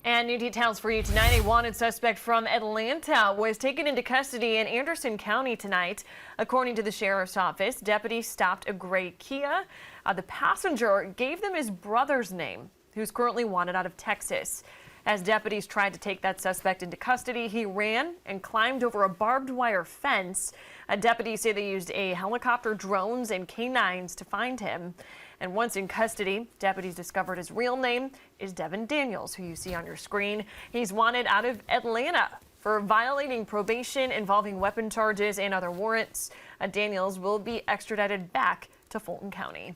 And new details for you tonight. A wanted suspect from Atlanta was taken into custody in Anderson County tonight. According to the sheriff's office, deputies stopped a gray Kia. The passenger gave them his brother's name, who's currently wanted out of Texas. As deputies tried to take that suspect into custody, he ran and climbed over a barbed wire fence. Deputies say they used a helicopter, drones, and canines to find him. And once in custody, deputies discovered his real name is Devin Daniels, who you see on your screen. He's wanted out of Atlanta for violating probation involving weapon charges and other warrants. Daniels will be extradited back to Fulton County.